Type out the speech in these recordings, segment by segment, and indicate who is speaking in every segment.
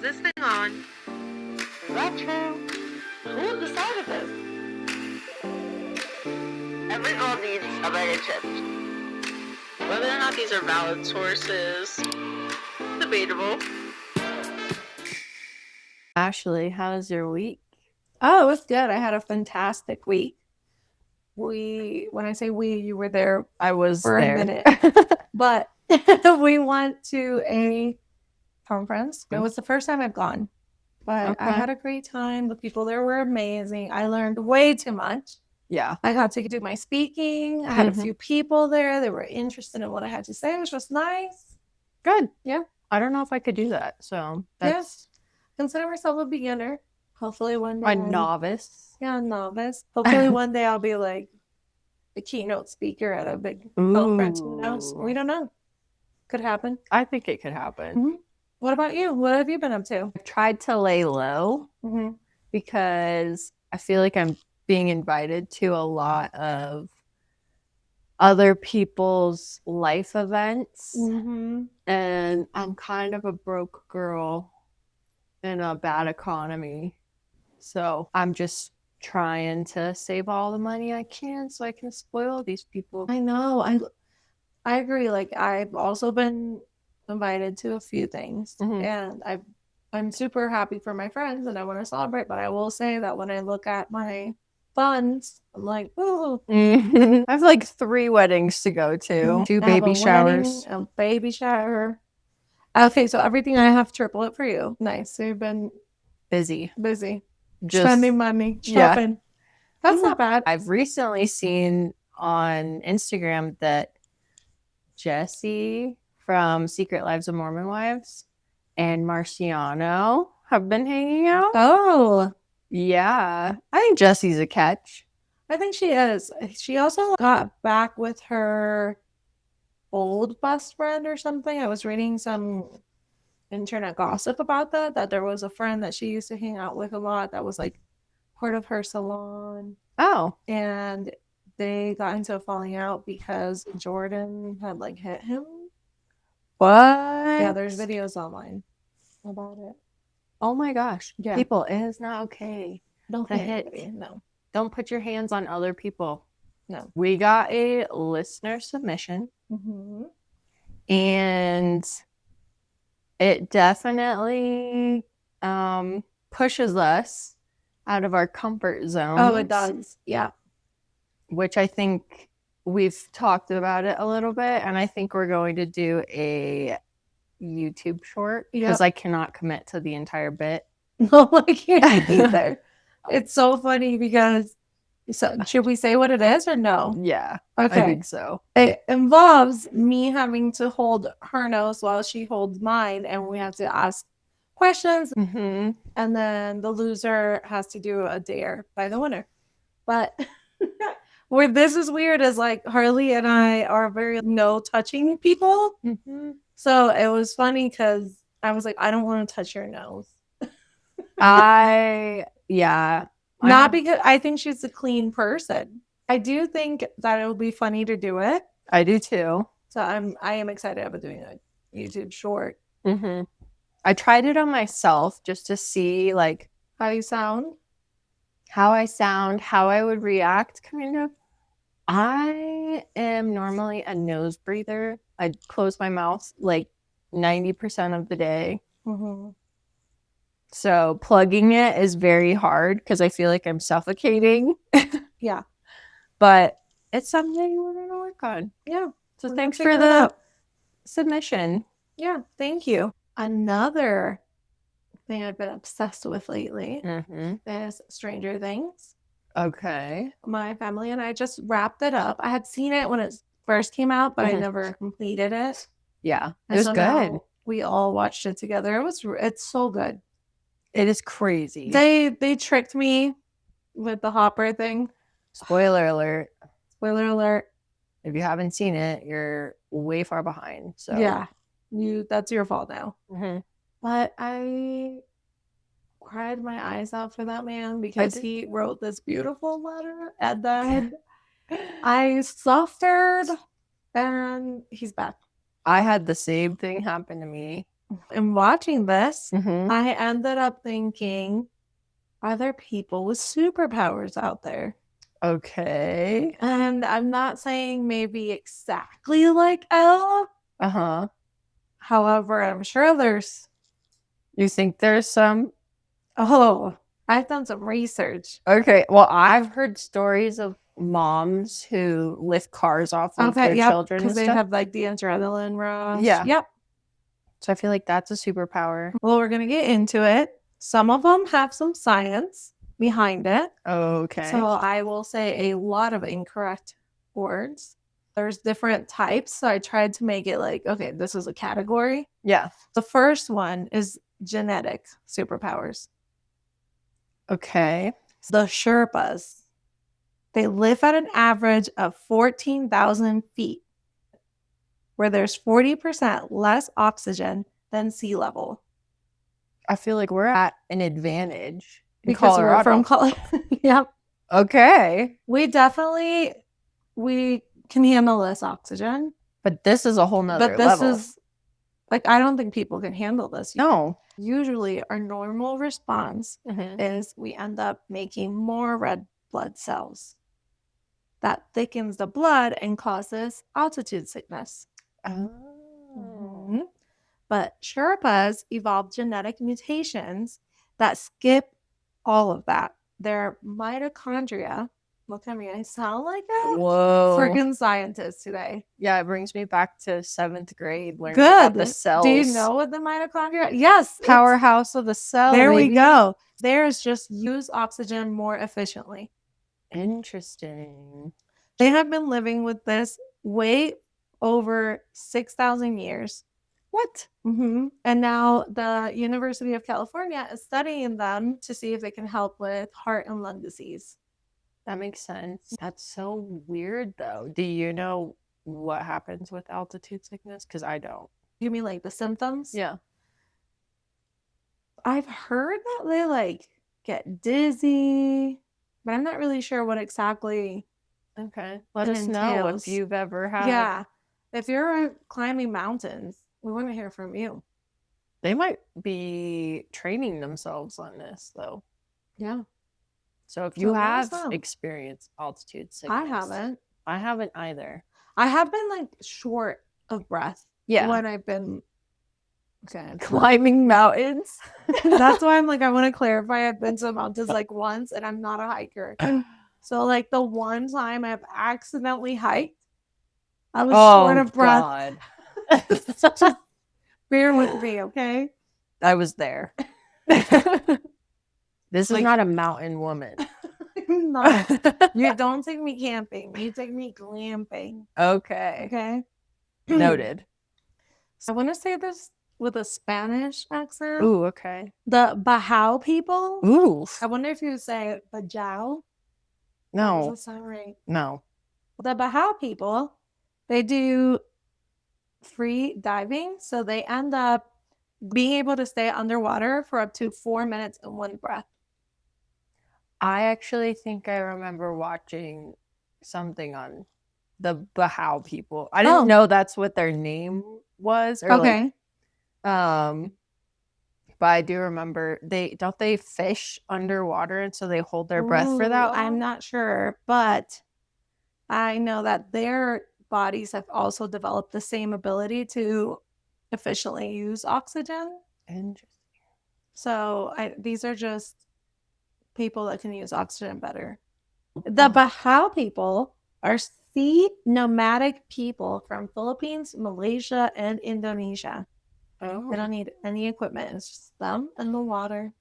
Speaker 1: this thing on?
Speaker 2: Is that true? Who decided this? Every girl needs a bag of chips.
Speaker 1: Whether or not these are valid sources, debatable.
Speaker 3: Ashley, how's your week?
Speaker 4: Oh, it was good. I had a fantastic week. When I say we, you were there
Speaker 3: I was
Speaker 4: for
Speaker 3: there.
Speaker 4: a minute. But we went to a conference. It was the first time I've gone. But I had a great time. The people there were amazing. I learned way too much.
Speaker 3: Yeah.
Speaker 4: I got to do my speaking. I had a few people there that were interested in what I had to say, which was nice.
Speaker 3: Good.
Speaker 4: Yeah.
Speaker 3: I don't know if I could do that. So that's
Speaker 4: Consider myself a beginner. Hopefully one day.
Speaker 3: a novice.
Speaker 4: Yeah, a novice. Hopefully one day I'll be like a keynote speaker at a big conference. Who knows? We don't know. Could happen.
Speaker 3: I think it could happen.
Speaker 4: What about you? What have you been up to?
Speaker 3: I've tried to lay low because I feel like I'm being invited to a lot of other people's life events. And I'm kind of a broke girl in a bad economy. So I'm just trying to save all the money I can so I can spoil these people.
Speaker 4: I know. I agree. Like, I've also been invited to a few things. And I'm super happy for my friends and I want to celebrate. But I will say that when I look at my funds, I'm like, ooh.
Speaker 3: I have like 3 weddings to go to. 2 baby showers.
Speaker 4: A baby shower. Okay, so everything I have, triple it for you. Nice. So you've been
Speaker 3: busy.
Speaker 4: Just spending money, shopping. That's not bad.
Speaker 3: I've recently seen on Instagram that Jesse from Secret Lives of Mormon Wives and Marciano have been hanging out.
Speaker 4: Oh.
Speaker 3: Yeah. I think Jesse's a catch.
Speaker 4: I think she is. She also got back with her old best friend or something. I was reading some internet gossip about that there was a friend that she used to hang out with a lot that was like part of her salon.
Speaker 3: Oh.
Speaker 4: And they got into a falling out because Jordan had like hit him.
Speaker 3: What?
Speaker 4: Yeah, there's videos online about it.
Speaker 3: Oh my gosh.
Speaker 4: Yeah.
Speaker 3: People, it is not okay.
Speaker 4: Don't
Speaker 3: to hit.
Speaker 4: No.
Speaker 3: Don't put your hands on other people.
Speaker 4: No.
Speaker 3: We got a listener submission. And it definitely pushes us out of our comfort zone.
Speaker 4: Oh, it does. Yeah.
Speaker 3: Which I think we've talked about it a little bit. And I think we're going to do a YouTube short because I cannot commit to the entire bit.
Speaker 4: No, I can't either. It's so funny because, so should we say what it is or no?
Speaker 3: Yeah,
Speaker 4: okay.
Speaker 3: I think so.
Speaker 4: It involves me having to hold her nose while she holds mine, and we have to ask questions, and then the loser has to do a dare by the winner. But where this is weird is like Harley and I are very no touching people. So it was funny because I was like, I don't want to touch your nose. Not because I think she's a clean person. I do think that it will be funny to do it.
Speaker 3: I do too.
Speaker 4: So I am excited about doing a YouTube short.
Speaker 3: I tried it on myself just to see like
Speaker 4: how you sound,
Speaker 3: how I would react, kind of. I am normally a nose breather. I close my mouth like 90% of the day. So plugging it is very hard because I feel like I'm suffocating.
Speaker 4: Yeah.
Speaker 3: But it's something we're going to work on.
Speaker 4: Yeah.
Speaker 3: So thanks for the submission.
Speaker 4: Yeah. Thank you. Another thing I've been obsessed with lately is Stranger Things.
Speaker 3: Okay.
Speaker 4: My family and I just wrapped it up. I had seen it when it first came out, but I never completed it.
Speaker 3: Yeah. It was good.
Speaker 4: We all watched it together. It's so good.
Speaker 3: It is crazy.
Speaker 4: They tricked me with the Hopper thing.
Speaker 3: Spoiler alert.
Speaker 4: Spoiler alert.
Speaker 3: If you haven't seen it, you're way far behind. So
Speaker 4: yeah, that's your fault now. But I cried my eyes out for that man because he wrote this beautiful letter, and then I suffered, and he's back.
Speaker 3: I had the same thing happen to me.
Speaker 4: In watching this,
Speaker 3: Mhm.
Speaker 4: I ended up thinking, are there people with superpowers out there?
Speaker 3: Okay.
Speaker 4: And I'm not saying maybe exactly like Elle.
Speaker 3: Uh-huh.
Speaker 4: However, I'm sure there's.
Speaker 3: You think there's some?
Speaker 4: Oh, I've done some research.
Speaker 3: Okay. Well, I've heard stories of moms who lift cars off of their
Speaker 4: Okay, yep,
Speaker 3: children
Speaker 4: because
Speaker 3: and
Speaker 4: they
Speaker 3: stuff.
Speaker 4: have like the adrenaline rush.
Speaker 3: Yeah.
Speaker 4: Yep.
Speaker 3: So I feel like that's a superpower.
Speaker 4: Well, we're gonna get into it. Some of them have some science behind it.
Speaker 3: Okay.
Speaker 4: So I will say a lot of incorrect words. There's different types. So I tried to make it like, okay, this is a category.
Speaker 3: Yeah.
Speaker 4: The first one is genetic superpowers.
Speaker 3: Okay.
Speaker 4: The Sherpas, they live at an average of 14,000 feet, where there's 40% less oxygen than sea level.
Speaker 3: I feel like we're at an advantage in
Speaker 4: Because
Speaker 3: Colorado.
Speaker 4: we're from Colorado. Yep.
Speaker 3: Okay.
Speaker 4: We can handle less oxygen.
Speaker 3: But this is a whole nother
Speaker 4: But this
Speaker 3: level.
Speaker 4: is like, I don't think people can handle this.
Speaker 3: No.
Speaker 4: Usually our normal response
Speaker 3: Mhm.
Speaker 4: is we end up making more red blood cells. That thickens the blood and causes altitude sickness.
Speaker 3: Oh.
Speaker 4: Mhm. But Sherpas evolved genetic mutations that skip all of that. Their mitochondria, look at me, I sound like a
Speaker 3: Whoa.
Speaker 4: freaking scientist today.
Speaker 3: Yeah, it brings me back to 7th grade learning about
Speaker 4: Good.
Speaker 3: the cells.
Speaker 4: Do you know what the mitochondria? Yes.
Speaker 3: Powerhouse of the cell.
Speaker 4: There we
Speaker 3: baby.
Speaker 4: go. Theirs just use oxygen more efficiently.
Speaker 3: Interesting.
Speaker 4: They have been living with this way over 6,000 years.
Speaker 3: What?
Speaker 4: Mm-hmm. And now the University of California is studying them to see if they can help with heart and lung disease.
Speaker 3: That makes sense. That's so weird, though. Do you know what happens with altitude sickness? Because I don't.
Speaker 4: You mean like the symptoms?
Speaker 3: Yeah.
Speaker 4: I've heard that they like get dizzy, but I'm not really sure what exactly.
Speaker 3: Okay. Let
Speaker 4: It
Speaker 3: us know if
Speaker 4: entails.
Speaker 3: you've ever had.
Speaker 4: Yeah. If you're climbing mountains, we want to hear from you.
Speaker 3: They might be training themselves on this, though.
Speaker 4: Yeah.
Speaker 3: So if you
Speaker 4: So let us
Speaker 3: have
Speaker 4: know.
Speaker 3: experienced altitude sickness.
Speaker 4: I haven't.
Speaker 3: I haven't either.
Speaker 4: I have been like short of breath.
Speaker 3: Yeah.
Speaker 4: When I've been
Speaker 3: Climbing mountains.
Speaker 4: That's why I'm like, I want to clarify. I've been to mountains like once and I'm not a hiker. So like the one time I've accidentally hiked, I was short of breath.
Speaker 3: God.
Speaker 4: Just bear with me, okay?
Speaker 3: I was there. This is not a mountain woman.
Speaker 4: I'm not. You don't take me camping. You take me glamping.
Speaker 3: Okay.
Speaker 4: Okay.
Speaker 3: Noted.
Speaker 4: So I want to say this with a Spanish accent.
Speaker 3: Ooh, okay.
Speaker 4: The Bajau people.
Speaker 3: Ooh.
Speaker 4: I wonder if you say Bajau.
Speaker 3: No.
Speaker 4: Doesn't sound right.
Speaker 3: No.
Speaker 4: The Bajau people, they do free diving. So they end up being able to stay underwater for up to 4 minutes in one breath.
Speaker 3: I actually think I remember watching something on the Bajau people. I didn't know that's what their name was. Or
Speaker 4: Okay.
Speaker 3: But I do remember they fish underwater and so they hold their breath for that long?
Speaker 4: I'm not sure, but I know that their bodies have also developed the same ability to efficiently use oxygen.
Speaker 3: Interesting.
Speaker 4: So these are just people that can use oxygen better. The Bajau people are sea nomadic people from Philippines, Malaysia, and Indonesia.
Speaker 3: Oh.
Speaker 4: They don't need any equipment. It's just them and the water.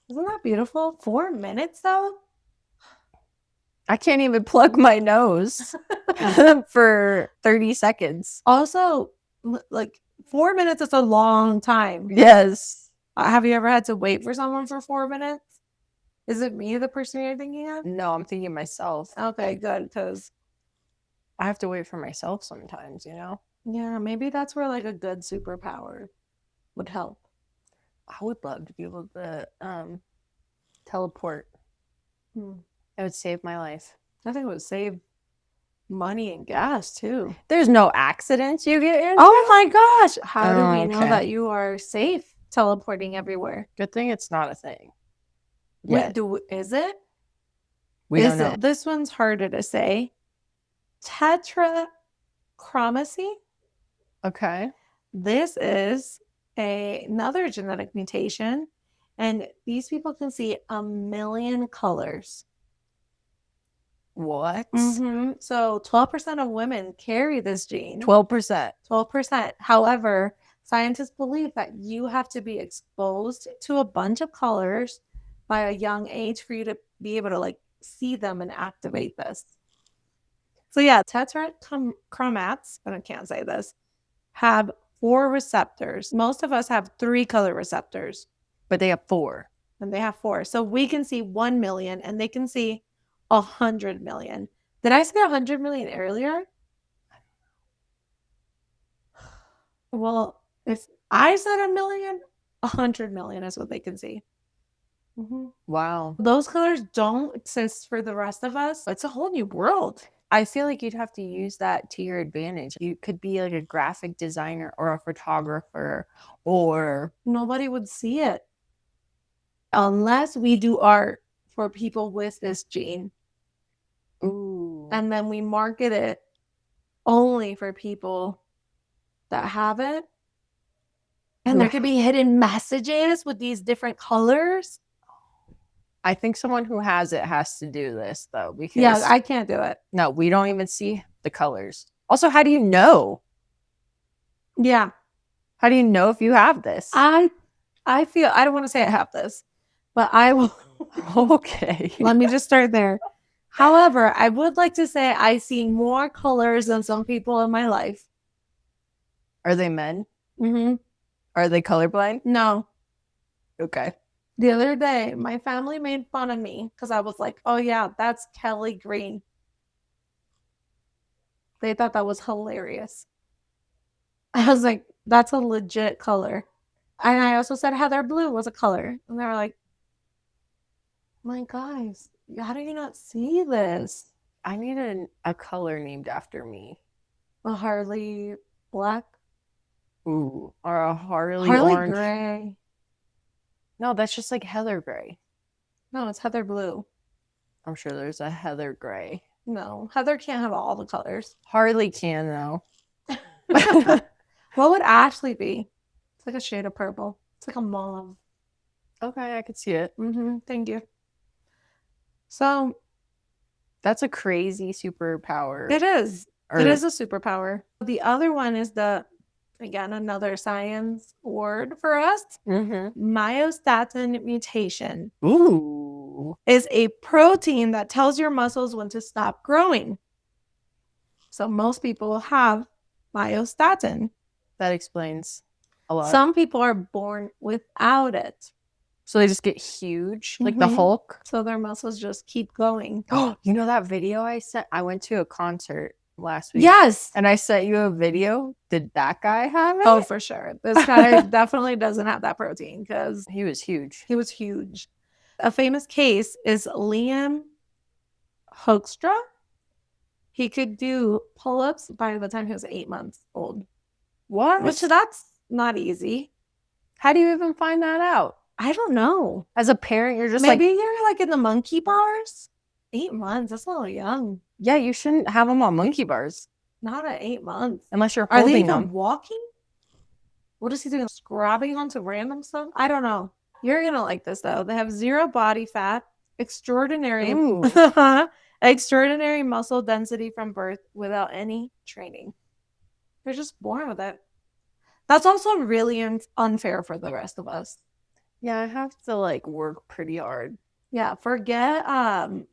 Speaker 4: Isn't that beautiful? 4 minutes though?
Speaker 3: I can't even plug my nose for 30 seconds.
Speaker 4: Also, like 4 minutes is a long time.
Speaker 3: Yes.
Speaker 4: Have you ever had to wait for someone for 4 minutes? Is it me, the person you're thinking of?
Speaker 3: No, I'm thinking myself.
Speaker 4: Okay, good, because
Speaker 3: I have to wait for myself sometimes, you know?
Speaker 4: yeah, maybe that's where like a good superpower would help.
Speaker 3: I would love to be able to teleport. It would save my life.
Speaker 4: I think it would save money and gas too.
Speaker 3: There's no accidents you get in.
Speaker 4: Oh my gosh. How do we know
Speaker 3: Okay.
Speaker 4: that you are safe teleporting everywhere?
Speaker 3: Good thing it's not a thing.
Speaker 4: Wait,
Speaker 3: Yeah.
Speaker 4: is it?
Speaker 3: We don't know.
Speaker 4: This one's harder to say. Tetrachromacy.
Speaker 3: Okay.
Speaker 4: This is another genetic mutation, and these people can see 1,000,000 colors.
Speaker 3: What?
Speaker 4: So 12% of women carry this gene.
Speaker 3: 12%.
Speaker 4: 12%. However, scientists believe that you have to be exposed to a bunch of colors by a young age for you to be able to like see them and activate this. So yeah, tetrachromats, but I can't say this, have 4 receptors. Most of us have 3 color receptors.
Speaker 3: But they have 4.
Speaker 4: And they have 4. So we can see 1,000,000 and they can see 100,000,000. Did I say 100,000,000 earlier? Well, if I said 1,000,000, 100,000,000 is what they can see.
Speaker 3: Wow.
Speaker 4: Those colors don't exist for the rest of us. It's a whole new world.
Speaker 3: I feel like you'd have to use that to your advantage. You could be like a graphic designer or a photographer, or
Speaker 4: Nobody would see it unless we do art for people with this gene.
Speaker 3: ooh,
Speaker 4: And then we market it only for people that have it. And there could be hidden messages with these different colors.
Speaker 3: I think someone who has it has to do this though, because
Speaker 4: Yeah, I can't do it.
Speaker 3: no, we don't even see the colors. Also, how do you know?
Speaker 4: Yeah.
Speaker 3: How do you know if you have this?
Speaker 4: I feel, I don't want to say I have this, but I will.
Speaker 3: Okay.
Speaker 4: Let me just start there. However, I would like to say I see more colors than some people in my life.
Speaker 3: Are they men?
Speaker 4: Mm-hmm.
Speaker 3: Are they colorblind?
Speaker 4: No.
Speaker 3: Okay.
Speaker 4: The other day, my family made fun of me because I was like, oh yeah, that's Kelly Green. They thought that was hilarious. I was like, that's a legit color. And I also said Heather Blue was a color. And they were like, my guys, how do you not see this?
Speaker 3: I need a color named after me.
Speaker 4: A Harley Black?
Speaker 3: Ooh. Or a Harley orange.
Speaker 4: Gray.
Speaker 3: No, that's just like Heather Gray.
Speaker 4: No, it's Heather Blue.
Speaker 3: I'm sure there's a Heather Gray.
Speaker 4: No, Heather can't have all the colors.
Speaker 3: Harley can though.
Speaker 4: What would Ashley be? It's like a shade of purple. It's like a mauve.
Speaker 3: Okay, I could see it.
Speaker 4: Thank you. So
Speaker 3: That's a crazy superpower.
Speaker 4: it is.
Speaker 3: Or-
Speaker 4: It is a superpower. The other one is again, another science word for us. Myostatin mutation.
Speaker 3: Ooh.
Speaker 4: Is a protein that tells your muscles when to stop growing. So most people have myostatin.
Speaker 3: That explains a lot.
Speaker 4: Some people are born without it.
Speaker 3: So they just get huge, like the Hulk.
Speaker 4: So their muscles just keep going.
Speaker 3: Oh, you know that video I sent? I went to a concert last week.
Speaker 4: Yes.
Speaker 3: And I sent you a video. Did that guy have it?
Speaker 4: Oh, for sure. This guy definitely doesn't have that protein because
Speaker 3: He was huge.
Speaker 4: he was huge. A famous case is Liam Hoekstra. He could do pull-ups by the time he was 8 months old.
Speaker 3: What?
Speaker 4: Which that's not easy.
Speaker 3: How do you even find that out?
Speaker 4: I don't know.
Speaker 3: As a parent, you're just
Speaker 4: Maybe
Speaker 3: like,
Speaker 4: you're like in the monkey bars. 8 months. That's a little young.
Speaker 3: yeah, you shouldn't have them on monkey bars.
Speaker 4: Not at 8 months.
Speaker 3: Unless you're
Speaker 4: Are they
Speaker 3: holding
Speaker 4: even
Speaker 3: them.
Speaker 4: walking? What is he doing? Scrubbing onto random stuff? I don't know. You're going to like this, though. They have 0 body fat, extraordinary muscle density from birth without any training. They're just born with it. That's also really unfair for the rest of us.
Speaker 3: Yeah, I have to like work pretty hard.
Speaker 4: Yeah, forget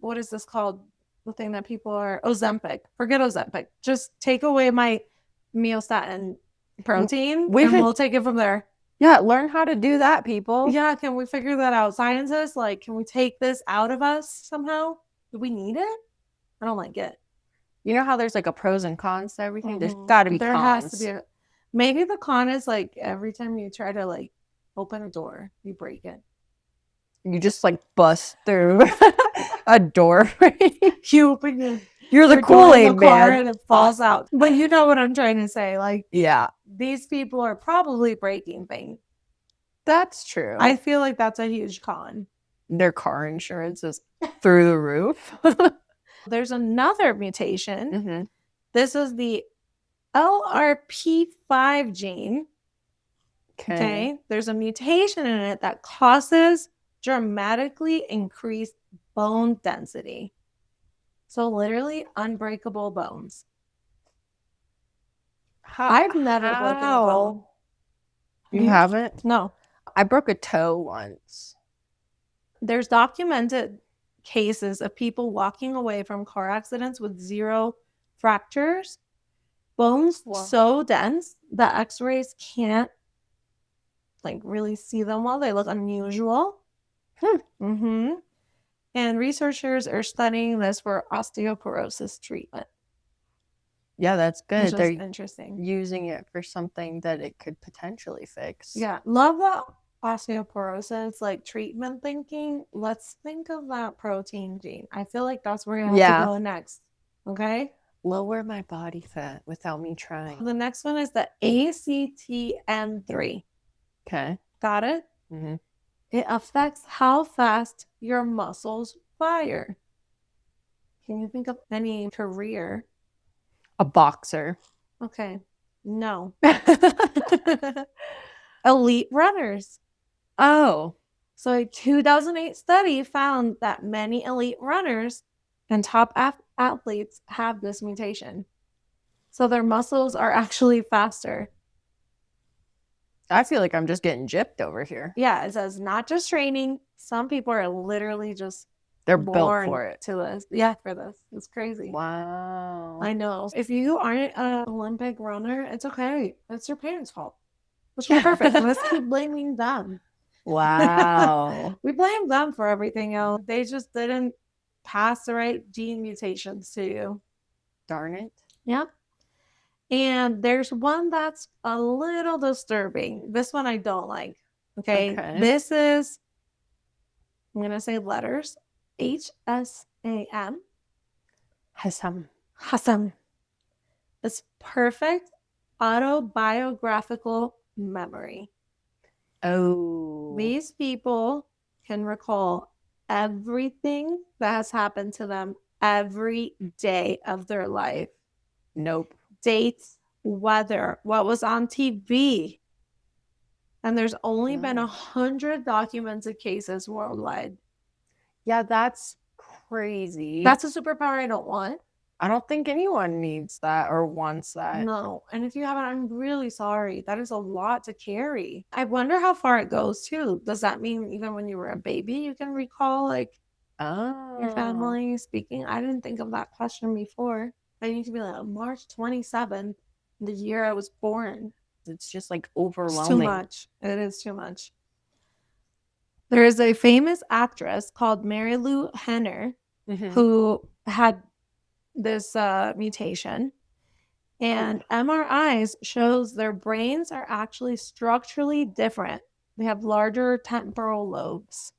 Speaker 4: what is this called? The thing that people are Ozempic. Forget Ozempic. Just take away my myostatin protein and we'll take it from there.
Speaker 3: Yeah, learn how to do that, people.
Speaker 4: Yeah, can we figure that out? Scientists, like, can we take this out of us somehow? Do we need it? I don't like it.
Speaker 3: You know how there's like a pros and cons to everything? There's got to be
Speaker 4: there
Speaker 3: cons.
Speaker 4: has to be maybe the con is like every time you try to like open a door, you break it.
Speaker 3: You just like bust through a door.
Speaker 4: You open it.
Speaker 3: You're the
Speaker 4: You're going in
Speaker 3: Kool-Aid
Speaker 4: the car
Speaker 3: man.
Speaker 4: and it falls out. But you know what I'm trying to say. Like,
Speaker 3: Yeah,
Speaker 4: these people are probably breaking things.
Speaker 3: that's true.
Speaker 4: I feel like that's a huge con.
Speaker 3: Their car insurance is through the roof.
Speaker 4: There's another mutation.
Speaker 3: Mm-hmm.
Speaker 4: This is the LRP5 gene. Okay. There's a mutation in it that causes dramatically increased bone density. So literally unbreakable bones. I've never broken a bone.
Speaker 3: You haven't?
Speaker 4: No.
Speaker 3: I broke a toe once.
Speaker 4: There's documented cases of people walking away from car accidents with 0 fractures, bones so dense that x-rays can't like really see them well. They look unusual. And researchers are studying this for osteoporosis treatment.
Speaker 3: Yeah, that's good.
Speaker 4: Which is
Speaker 3: They're
Speaker 4: interesting.
Speaker 3: using it for something that it could potentially fix.
Speaker 4: Yeah, love the osteoporosis like treatment thinking. Let's think of that protein gene. I feel like that's where you have to go next. Okay.
Speaker 3: Lower my body fat without me trying.
Speaker 4: The next one is the ACTN3.
Speaker 3: Okay.
Speaker 4: Got it?
Speaker 3: Mm-hmm.
Speaker 4: It affects how fast your muscles fire. Can you think of any career?
Speaker 3: A boxer.
Speaker 4: Okay. No. Elite runners.
Speaker 3: Oh.
Speaker 4: So a 2008 study found that many elite runners and top athletes have this mutation. So their muscles are actually faster.
Speaker 3: I feel like I'm just getting gypped over here.
Speaker 4: Yeah, it says not just training. Some people are literally just
Speaker 3: They're built for it.
Speaker 4: To this. Yeah, for this. It's crazy.
Speaker 3: Wow.
Speaker 4: I know. If you aren't an Olympic runner, it's okay. It's your parents' fault. Which is perfect. Let's keep blaming them.
Speaker 3: Wow.
Speaker 4: We blame them for everything else. They just didn't pass the right gene mutations to you.
Speaker 3: Darn it.
Speaker 4: Yep. And there's one that's a little disturbing. This one I don't like. Okay. This is, I'm going to say letters. HSAM. Hasam. It's perfect autobiographical memory.
Speaker 3: Oh.
Speaker 4: These people can recall everything that has happened to them every day of their life.
Speaker 3: Nope.
Speaker 4: Dates, weather, what was on TV. And there's only been 100 documented cases worldwide.
Speaker 3: Yeah, that's crazy.
Speaker 4: That's a superpower I don't want.
Speaker 3: I don't think anyone needs that or wants that.
Speaker 4: No. And if you haven't, I'm really sorry. That is a lot to carry. I wonder how far it goes too. Does that mean even when you were a baby, you can recall like your family speaking? I didn't think of that question before. I need to be like March 27th, the year I was born.
Speaker 3: It's just like overwhelming.
Speaker 4: It's too much. It is too much. There is a famous actress called Mary Lou Henner who had this mutation, and MRIs shows their brains are actually structurally different. They have larger temporal lobes.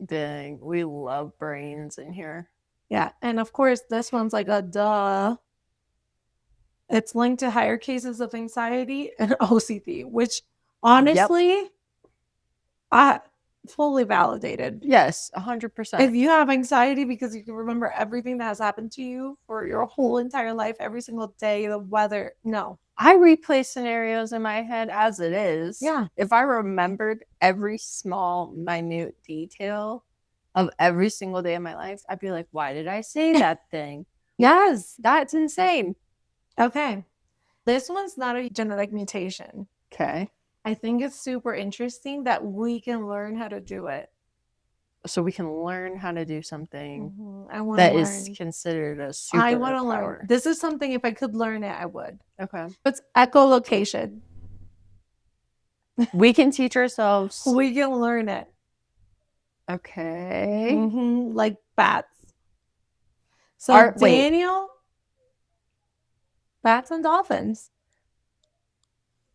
Speaker 3: Dang, we love brains in here.
Speaker 4: Yeah, and of course this one's like a duh. It's linked to higher cases of anxiety and OCD, which honestly, I fully validated.
Speaker 3: Yes, 100%.
Speaker 4: If you have anxiety because you can remember everything that has happened to you for your whole entire life, every single day, the weather, no.
Speaker 3: I replay scenarios in my head as it is.
Speaker 4: Yeah.
Speaker 3: If I remembered every small, minute detail of every single day of my life, I'd be like, why did I say that thing? Yes, that's insane.
Speaker 4: Okay. This one's not a genetic mutation.
Speaker 3: Okay.
Speaker 4: I think it's super interesting that we can learn how to do it.
Speaker 3: So we can learn how to do something
Speaker 4: that
Speaker 3: is considered a superpower.
Speaker 4: I want to learn. This is something, if I could learn it, I would.
Speaker 3: Okay.
Speaker 4: It's echolocation.
Speaker 3: We can teach ourselves.
Speaker 4: We can learn it.
Speaker 3: Okay.
Speaker 4: Like bats. So Daniel, bats and dolphins.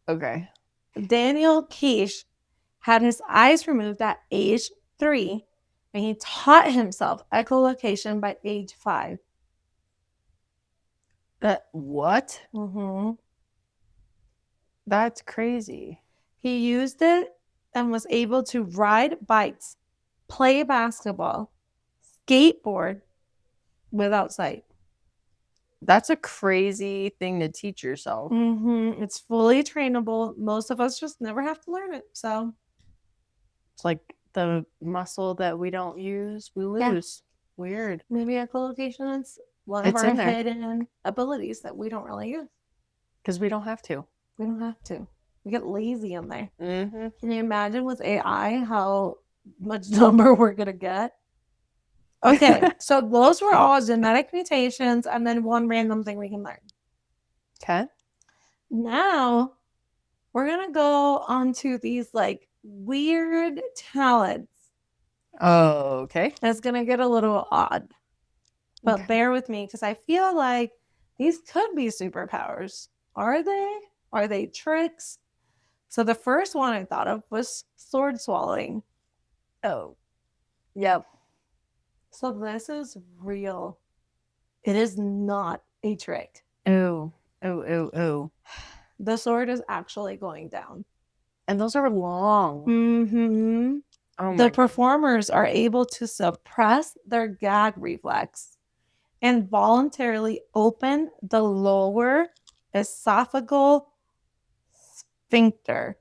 Speaker 3: Okay.
Speaker 4: Daniel Keish had his eyes removed at age 3, and he taught himself echolocation by age 5.
Speaker 3: What?
Speaker 4: Mm-hmm.
Speaker 3: That's crazy.
Speaker 4: He used it and was able to ride bikes, play basketball, skateboard without sight.
Speaker 3: That's a crazy thing to teach yourself.
Speaker 4: Mm-hmm. It's fully trainable. Most of us just never have to learn it. So
Speaker 3: It's like the muscle that we don't use, we lose. Weird.
Speaker 4: maybe echolocation is one of
Speaker 3: It's
Speaker 4: our
Speaker 3: in there.
Speaker 4: hidden abilities that we don't really use.
Speaker 3: Because we don't have to.
Speaker 4: We don't have to. We get lazy in there.
Speaker 3: Mm-hmm.
Speaker 4: Can you imagine with AI how much dumber we're going to get? Okay, so those were all genetic mutations and then one random thing we can learn.
Speaker 3: Okay.
Speaker 4: Now we're going to go on to these like weird talents.
Speaker 3: Oh, okay.
Speaker 4: That's going to get a little odd. But
Speaker 3: Okay.
Speaker 4: bear with me because I feel like these could be superpowers. Are they? Are they tricks? So the first one I thought of was sword swallowing.
Speaker 3: Oh. Yep.
Speaker 4: So this is real. It is not a trick.
Speaker 3: Oh. Oh.
Speaker 4: The sword is actually going down.
Speaker 3: And those are long.
Speaker 4: Mm-hmm.
Speaker 3: Oh
Speaker 4: The
Speaker 3: my.
Speaker 4: performers are able to suppress their gag reflex and voluntarily open the lower esophageal sphincter.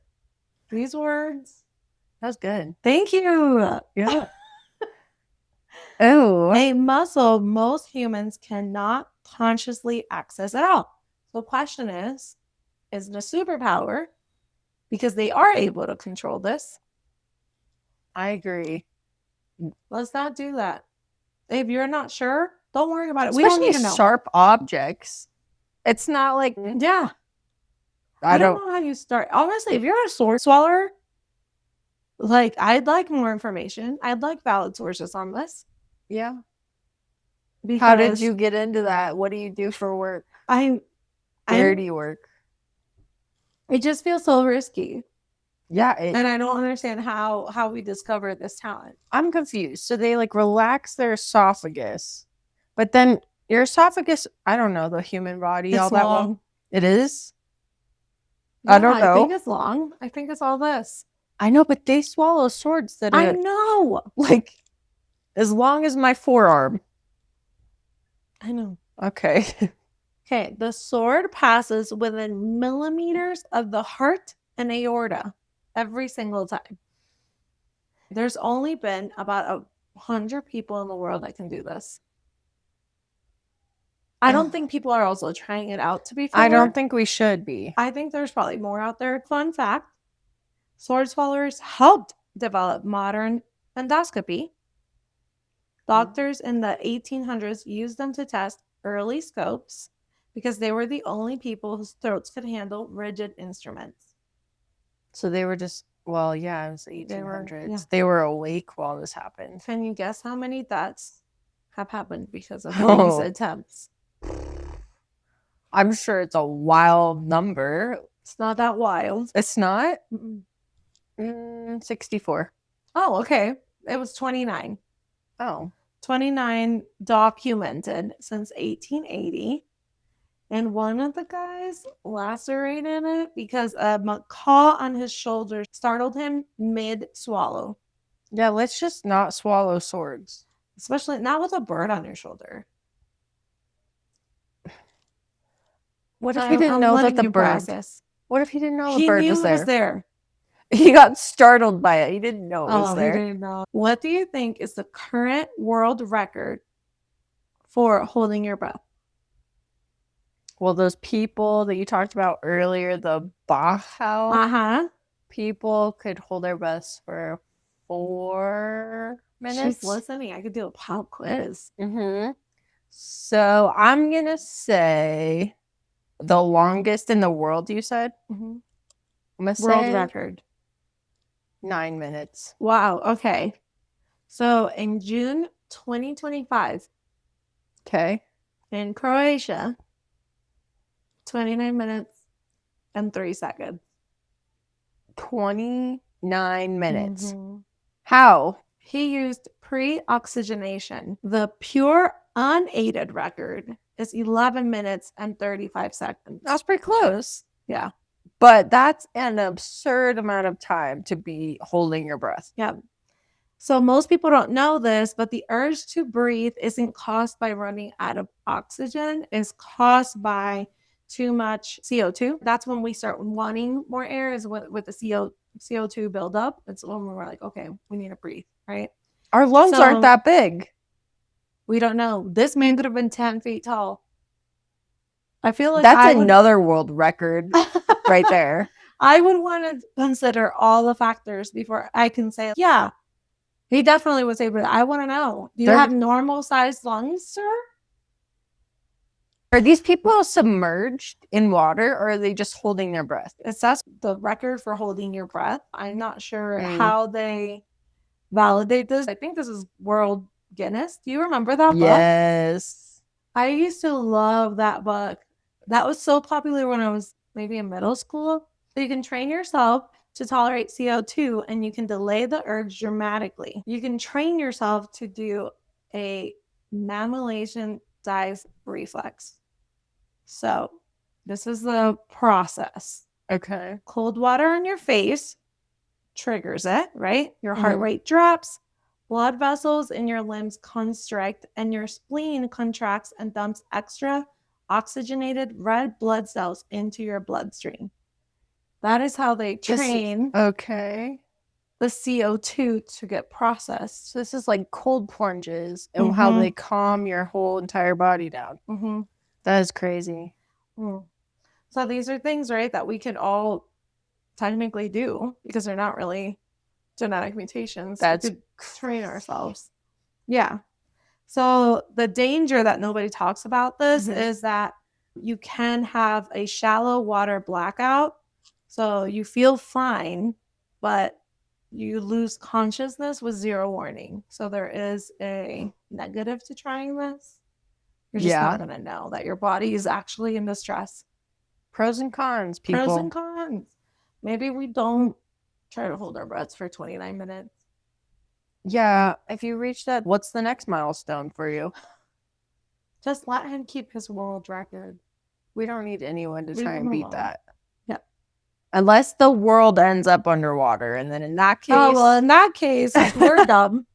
Speaker 4: These words.
Speaker 3: That's good.
Speaker 4: Thank you.
Speaker 3: Yeah. Oh.
Speaker 4: A muscle most humans cannot consciously access at all. So the question is it a superpower? Because they are able to control this.
Speaker 3: I agree.
Speaker 4: Let's not do that. If you're not sure, don't worry about it. We don't
Speaker 3: Especially
Speaker 4: need to know.
Speaker 3: sharp objects. It's not like
Speaker 4: Yeah. I don't know how you start. Honestly, if you're a sword swallower, like I'd like more information. I'd like valid sources on this.
Speaker 3: Yeah.
Speaker 4: Because
Speaker 3: How did you get into that? What do you do for work? Where do you work?
Speaker 4: It just feels so risky.
Speaker 3: Yeah.
Speaker 4: And I don't understand how we discovered this talent.
Speaker 3: I'm confused. So they like relax their esophagus, but then your esophagus, I don't know the human body
Speaker 4: It's
Speaker 3: all that
Speaker 4: long.
Speaker 3: well. It is? I don't know.
Speaker 4: I think it's long. I think it's all this.
Speaker 3: I know, but they swallow swords that are
Speaker 4: I know.
Speaker 3: like as long as my forearm.
Speaker 4: I know.
Speaker 3: Okay.
Speaker 4: Okay, the sword passes within millimeters of the heart and aorta every single time. There's only been about 100 people in the world that can do this. I don't think people are also trying it out, to be fair.
Speaker 3: I don't think we should be.
Speaker 4: I think there's probably more out there. Fun fact, sword swallowers helped develop modern endoscopy. Doctors in the 1800s used them to test early scopes because they were the only people whose throats could handle rigid instruments.
Speaker 3: So they were just, well, yeah, it was the 1800s.
Speaker 4: Yeah.
Speaker 3: They were awake while this happened.
Speaker 4: Can you guess how many deaths have happened because of
Speaker 3: Oh.
Speaker 4: these attempts?
Speaker 3: I'm sure it's a wild number.
Speaker 4: It's not that wild.
Speaker 3: It's not?
Speaker 4: Mm-mm.
Speaker 3: 64.
Speaker 4: Oh, okay. It was 29.
Speaker 3: Oh.
Speaker 4: 29 documented since 1880. And one of the guys lacerated it because a macaw on his shoulder startled him mid-swallow.
Speaker 3: Yeah, let's just not swallow swords.
Speaker 4: Especially not with a bird on your shoulder.
Speaker 3: What if he didn't know that the bird?
Speaker 4: Process.
Speaker 3: What if he didn't know
Speaker 4: He
Speaker 3: the bird
Speaker 4: knew
Speaker 3: was
Speaker 4: it
Speaker 3: there?
Speaker 4: was there.
Speaker 3: He got startled by it. He didn't know it was
Speaker 4: He
Speaker 3: there.
Speaker 4: didn't know. What do you think is the current world record for holding your breath?
Speaker 3: Well, those people that you talked about earlier, the Bajau people could hold their breaths for 4 minutes.
Speaker 4: She's listening. I could do a pop quiz.
Speaker 3: Mm-hmm. So I'm going to say the longest in the world, you said?
Speaker 4: Mm-hmm.
Speaker 3: I'm going to
Speaker 4: World
Speaker 3: say
Speaker 4: record.
Speaker 3: 9 minutes.
Speaker 4: Wow. Okay. So in June 2025,
Speaker 3: Okay.
Speaker 4: in Croatia, 29 minutes and 3 seconds.
Speaker 3: 29 minutes.
Speaker 4: Mm-hmm.
Speaker 3: How?
Speaker 4: He used pre-oxygenation. The pure unaided record is 11 minutes and 35 seconds.
Speaker 3: That's pretty close.
Speaker 4: Yeah.
Speaker 3: But that's an absurd amount of time to be holding your breath.
Speaker 4: Yeah. So most people don't know this, but the urge to breathe isn't caused by running out of oxygen. It's caused by too much CO2. That's when we start wanting more air, is with the CO2 buildup. It's when we're like, okay, we need to breathe, right?
Speaker 3: Our lungs aren't that big.
Speaker 4: We don't know. This man could have been 10 feet tall. I feel like
Speaker 3: that's another world record right there.
Speaker 4: I would want to consider all the factors before I can say, yeah, he definitely was able to. I want to know, do you have normal sized lungs, sir?
Speaker 3: Are these people submerged in water, or are they just holding their breath?
Speaker 4: It says the record for holding your breath. I'm not sure how they validate this. I think this is World Guinness. Do you remember that book?
Speaker 3: Yes.
Speaker 4: I used to love that book. That was so popular when I was maybe in middle school. So you can train yourself to tolerate CO2 and you can delay the urge dramatically. You can train yourself to do a mammillation dive reflex. So this is the process.
Speaker 3: Okay.
Speaker 4: Cold water on your face triggers it, right? Your heart rate drops, blood vessels in your limbs constrict, and your spleen contracts and dumps extra oxygenated red blood cells into your bloodstream. That is how they train the CO2 to get processed.
Speaker 3: So this is like cold plunges and how they calm your whole entire body down. That is crazy.
Speaker 4: So these are things, right, that we can all technically do because they're not really genetic mutations.
Speaker 3: That's
Speaker 4: train ourselves. Yeah. So the danger that nobody talks about this is that you can have a shallow water blackout. So you feel fine, but you lose consciousness with zero warning. So there is a negative to trying this. You're just not going to know that your body is actually in distress.
Speaker 3: Pros and cons, people.
Speaker 4: Pros and cons. Maybe we don't try to hold our breaths for 29 minutes.
Speaker 3: Yeah, if you reach that, what's the next milestone for you?
Speaker 4: Just let him keep his world record.
Speaker 3: We don't need anyone to try and beat that.
Speaker 4: Yep.
Speaker 3: Unless the world ends up underwater, and then in that case...
Speaker 4: Oh, well, in that case, we're dumb.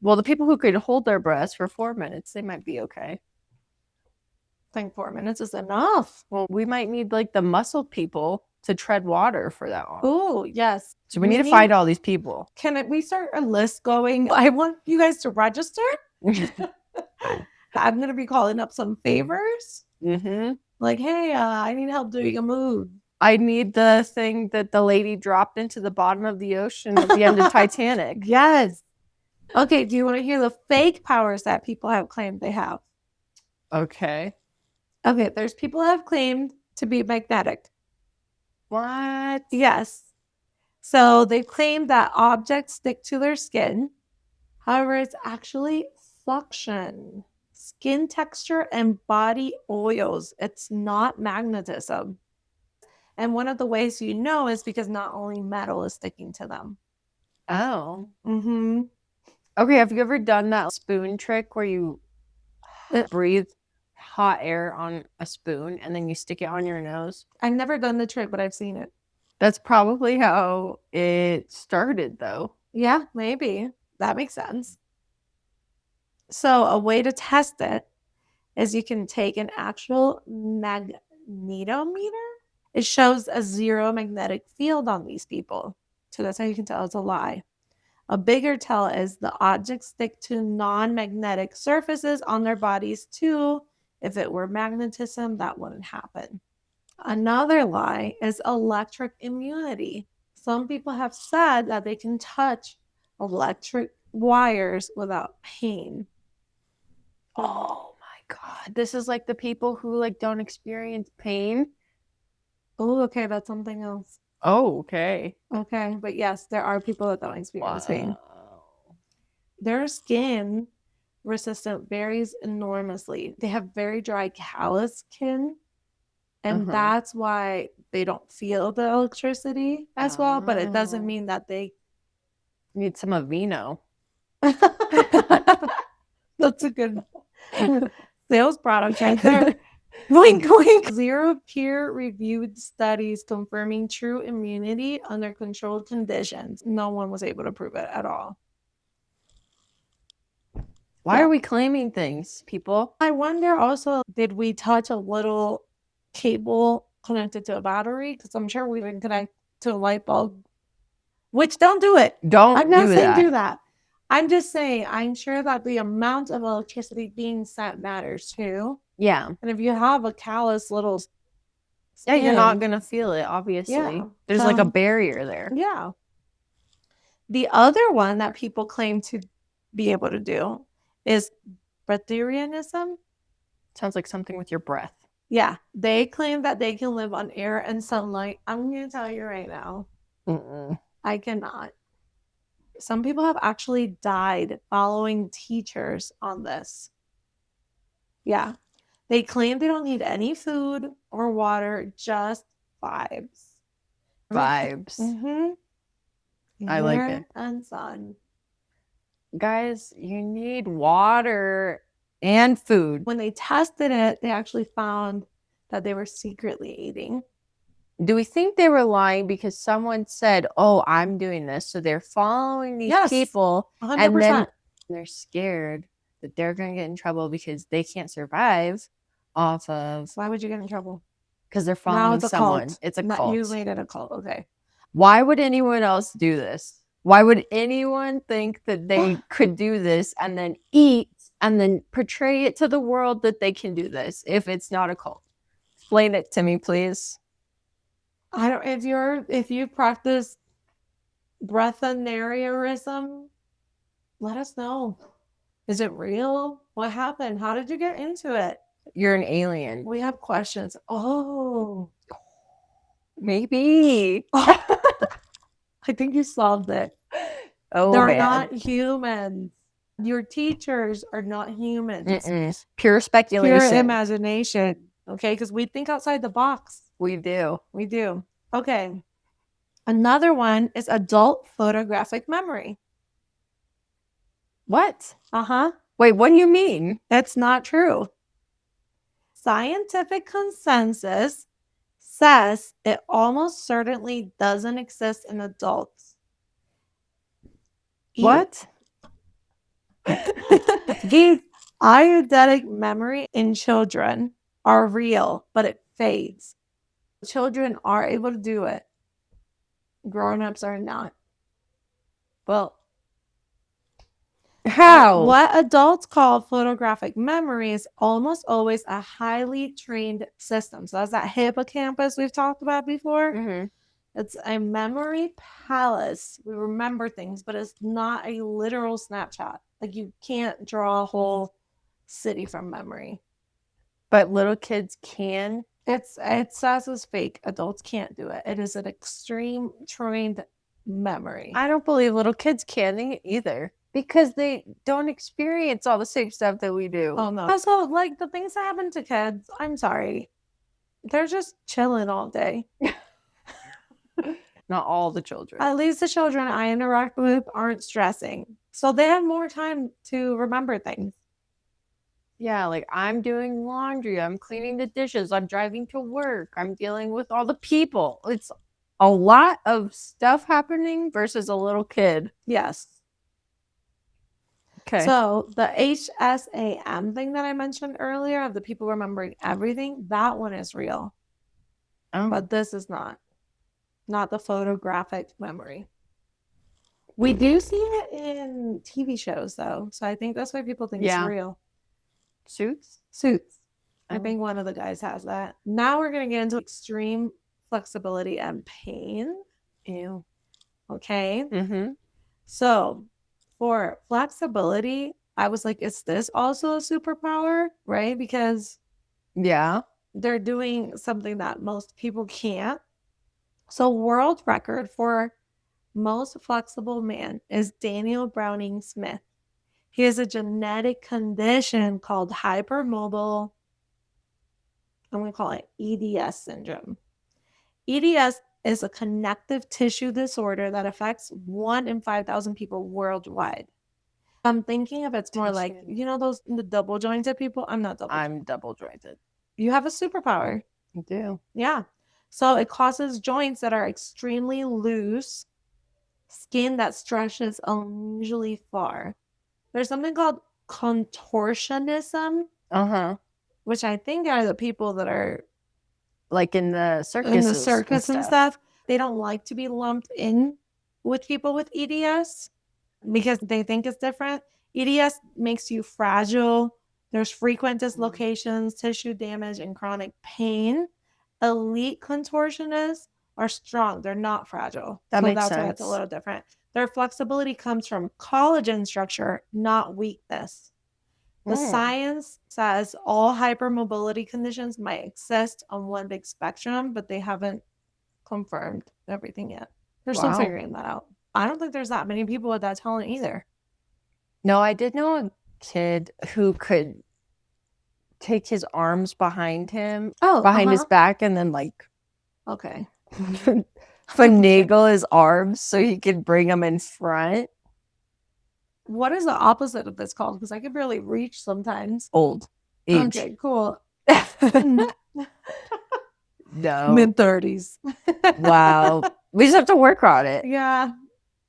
Speaker 3: Well, the people who could hold their breaths for 4 minutes, they might be okay.
Speaker 4: I think 4 minutes is enough.
Speaker 3: Well, we might need, like, the muscle people to tread water for that long.
Speaker 4: Oh, yes.
Speaker 3: So we need to find all these people.
Speaker 4: Can we start a list going? I want you guys to register. I'm going to be calling up some favors. Like, hey, I need help doing a move.
Speaker 3: I need the thing that the lady dropped into the bottom of the ocean at the end of Titanic.
Speaker 4: Yes. Okay, do you want to hear the fake powers that people have claimed they have?
Speaker 3: Okay.
Speaker 4: Okay, there's people that have claimed to be magnetic.
Speaker 3: What?
Speaker 4: Yes. So they've claimed that objects stick to their skin. However, it's actually suction, skin texture, and body oils. It's not magnetism. And one of the ways you know is because not only metal is sticking to them.
Speaker 3: Oh. Okay, have you ever done that spoon trick where you breathe hot air on a spoon and then you stick it on your nose?
Speaker 4: I've never done the trick, but I've seen it.
Speaker 3: That's probably how it started, though.
Speaker 4: Yeah, maybe. That makes sense. So a way to test it is you can take an actual magnetometer. It shows a zero magnetic field on these people. So that's how you can tell it's a lie. A bigger tell is the objects stick to non-magnetic surfaces on their bodies too. If it were magnetism, that wouldn't happen. Another lie is electric immunity. Some people have said that they can touch electric wires without pain.
Speaker 3: Oh my God. This is like the people who like don't experience pain.
Speaker 4: Oh, okay. That's something else.
Speaker 3: Oh, okay.
Speaker 4: Okay. But yes, there are people that don't experience pain. Their skin resistance varies enormously. They have very dry, callous skin. And that's why they don't feel the electricity as well. But it doesn't mean that they
Speaker 3: need some Aveeno.
Speaker 4: That's a good one. sales product right there. Wink, wink. 0 peer-reviewed studies confirming true immunity under controlled conditions. No one was able to prove it at all.
Speaker 3: Why are we claiming things, people?
Speaker 4: I wonder also, did we touch a little cable connected to a battery? Because I'm sure we can connect to a light bulb. Which, don't do it. I'm not saying do that. I'm just saying, I'm sure that the amount of electricity being sent matters too.
Speaker 3: Yeah.
Speaker 4: And if you have a callous little skin,
Speaker 3: yeah, you're not going to feel it, obviously.
Speaker 4: Yeah.
Speaker 3: There's like a barrier there.
Speaker 4: Yeah. The other one that people claim to be able to do is breatharianism.
Speaker 3: Sounds like something with your breath.
Speaker 4: Yeah. They claim that they can live on air and sunlight. I'm going to tell you right now. I cannot. Some people have actually died following teachers on this. Yeah. They claim they don't need any food or water, just vibes.
Speaker 3: Vibes. I like it.
Speaker 4: And sun.
Speaker 3: Guys, you need water and food.
Speaker 4: When they tested it, they actually found that they were secretly eating.
Speaker 3: Do we think they were lying because someone said, oh, I'm doing this, so they're following these people
Speaker 4: 100%.
Speaker 3: And then they're scared that they're going to get in trouble because they can't survive off of...
Speaker 4: Why would you get in trouble?
Speaker 3: Because they're following someone.
Speaker 4: Cult.
Speaker 3: It's a cult.
Speaker 4: You made it a cult. Okay.
Speaker 3: Why would anyone else do this? Why would anyone think that they could do this and then eat and then portray it to the world that they can do this if it's not a cult? Explain it to me, please.
Speaker 4: I don't. If you practice breatharianism, let us know. Is it real? What happened? How did you get into it?
Speaker 3: You're an alien.
Speaker 4: We have questions. Oh,
Speaker 3: maybe.
Speaker 4: I think you solved it.
Speaker 3: Oh,
Speaker 4: they're not humans. Your teachers are not humans.
Speaker 3: Pure speculation.
Speaker 4: Pure imagination. Okay, because we think outside the box. We do. Okay. Another one is adult photographic memory.
Speaker 3: What? Wait, what do you mean?
Speaker 4: It's not true. Scientific consensus says it almost certainly doesn't exist in adults.
Speaker 3: What?
Speaker 4: These eidetic memory in children are real, but it fades. Children are able to do it. Grown-ups are not.
Speaker 3: Well, how?
Speaker 4: What adults call photographic memory is almost always a highly trained system. So that's that hippocampus we've talked about before. It's a memory palace. We remember things, but it's not a literal snapshot. Like, you can't draw a whole city from memory.
Speaker 3: But little kids can?
Speaker 4: It says it's fake. Adults can't do it. It is an extreme trained memory.
Speaker 3: I don't believe little kids can either. Because they don't experience all the same stuff that we do.
Speaker 4: Oh, no. Also, like, the things that happen to kids, I'm sorry. They're just chilling all day.
Speaker 3: Not all the children.
Speaker 4: At least the children I interact with aren't stressing. So they have more time to remember things.
Speaker 3: Yeah, like, I'm doing laundry. I'm cleaning the dishes. I'm driving to work. I'm dealing with all the people. It's a lot of stuff happening versus a little kid.
Speaker 4: Yes.
Speaker 3: Okay.
Speaker 4: So the HSAM thing that I mentioned earlier of the people remembering everything, that one is real. But this is not. Not the photographic memory. We do see it in TV shows, though. So I think that's why people think it's real.
Speaker 3: Suits.
Speaker 4: I think one of the guys has that. Now we're going to get into extreme flexibility and pain.
Speaker 3: Ew.
Speaker 4: Okay. So for flexibility, I was like, is this also a superpower? Right? Because they're doing something that most people can't. So world record for most flexible man is Daniel Browning Smith. He has a genetic condition called hypermobile, I'm going to call it EDS syndrome. EDS is a connective tissue disorder that affects 1 in 5,000 people worldwide. I'm thinking if it's more like,
Speaker 3: Mutation.
Speaker 4: you know, the double jointed people. I'm not double.
Speaker 3: I'm double jointed.
Speaker 4: You have a superpower.
Speaker 3: I do.
Speaker 4: Yeah. So it causes joints that are extremely loose, skin that stretches unusually far. There's something called contortionism, which I think are the people that are
Speaker 3: Like in the circus.
Speaker 4: in the circus and stuff. They don't like to be lumped in with people with EDS because they think it's different. EDS makes you fragile. There's frequent dislocations, tissue damage, and chronic pain. Elite contortionists are strong. They're not fragile.
Speaker 3: That makes
Speaker 4: that's
Speaker 3: sense.
Speaker 4: why it's a little different. Their flexibility comes from collagen structure, not weakness. The science says all hypermobility conditions might exist on one big spectrum, but they haven't confirmed everything yet. They're still figuring that out. I don't think there's that many people with that talent either.
Speaker 3: No, I did know a kid who could take his arms behind him, behind his back, and then like finagle his arms so he could bring them in front.
Speaker 4: What is the opposite of this called? Because I could barely reach sometimes.
Speaker 3: Old age.
Speaker 4: Okay, cool.
Speaker 3: No.
Speaker 4: Mid-30s.
Speaker 3: Wow. We just have to work on it.
Speaker 4: Yeah.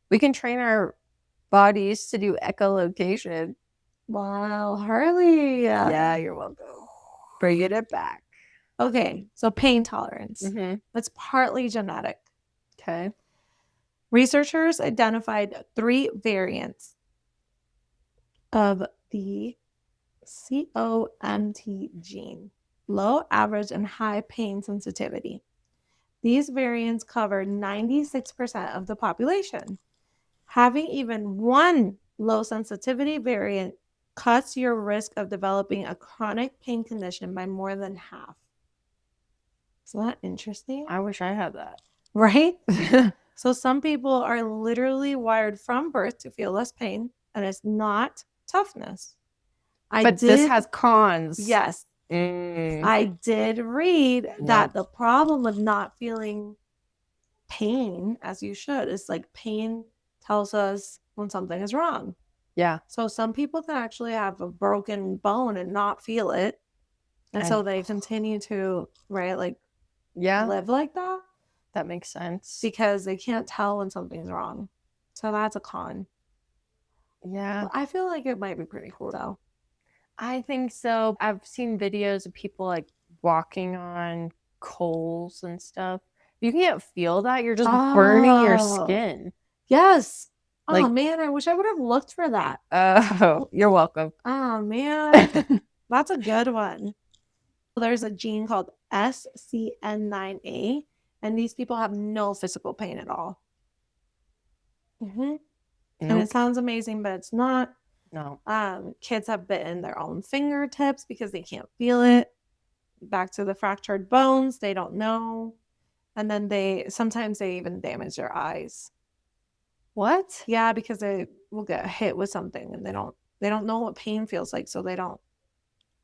Speaker 3: We can train our bodies to do echolocation.
Speaker 4: Wow, Harley.
Speaker 3: Yeah, you're welcome. Bringing it back.
Speaker 4: Okay, so pain tolerance. It's partly genetic.
Speaker 3: Okay.
Speaker 4: Researchers identified 3 variants of the COMT gene, low, average, and high pain sensitivity. These variants cover 96% of the population. Having even one low sensitivity variant cuts your risk of developing a chronic pain condition by more than half. Isn't that interesting?
Speaker 3: I wish I had that.
Speaker 4: Right? So some people are literally wired from birth to feel less pain, and it's not toughness.
Speaker 3: This has cons.
Speaker 4: Yes. I did read that the problem with not feeling pain as you should is like pain tells us when something is wrong.
Speaker 3: Yeah.
Speaker 4: So some people can actually have a broken bone and not feel it. And so they continue to, live like that.
Speaker 3: That makes sense.
Speaker 4: Because they can't tell when something's wrong. So that's a con.
Speaker 3: Yeah.
Speaker 4: But I feel like it might be pretty cool though.
Speaker 3: I think so. I've seen videos of people like walking on coals and stuff. You can't feel that. You're just burning your skin.
Speaker 4: Yes. Oh man, I wish I would have looked for that.
Speaker 3: Oh, you're welcome.
Speaker 4: Oh man. That's a good one. There's a gene called SCN9A, and these people have no physical pain at all. And it sounds amazing, but it's not.
Speaker 3: No.
Speaker 4: Kids have bitten their own fingertips because they can't feel it. Back to the fractured bones, they don't know. And then sometimes they even damage their eyes.
Speaker 3: What?
Speaker 4: Yeah, because they will get hit with something and they don't know what pain feels like, so they don't.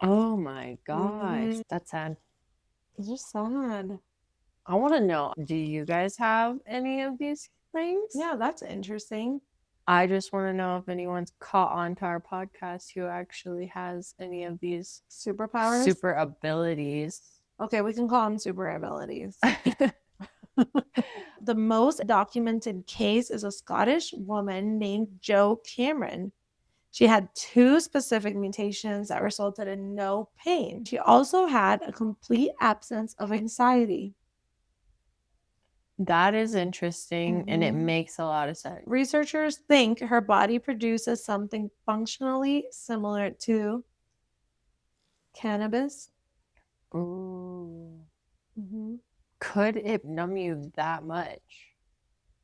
Speaker 3: Oh my gosh. That's sad.
Speaker 4: It's just sad.
Speaker 3: I want to know, do you guys have any of these things?
Speaker 4: Yeah, that's interesting.
Speaker 3: I just want to know if anyone's caught on to our podcast who actually has any of these
Speaker 4: superpowers,
Speaker 3: super abilities.
Speaker 4: Okay, we can call them super abilities. The most documented case is a Scottish woman named Jo Cameron. She had 2 specific mutations that resulted in no pain. She also had a complete absence of anxiety.
Speaker 3: That is interesting, and it makes a lot of sense.
Speaker 4: Researchers think her body produces something functionally similar to cannabis.
Speaker 3: Ooh. Could it numb you that much?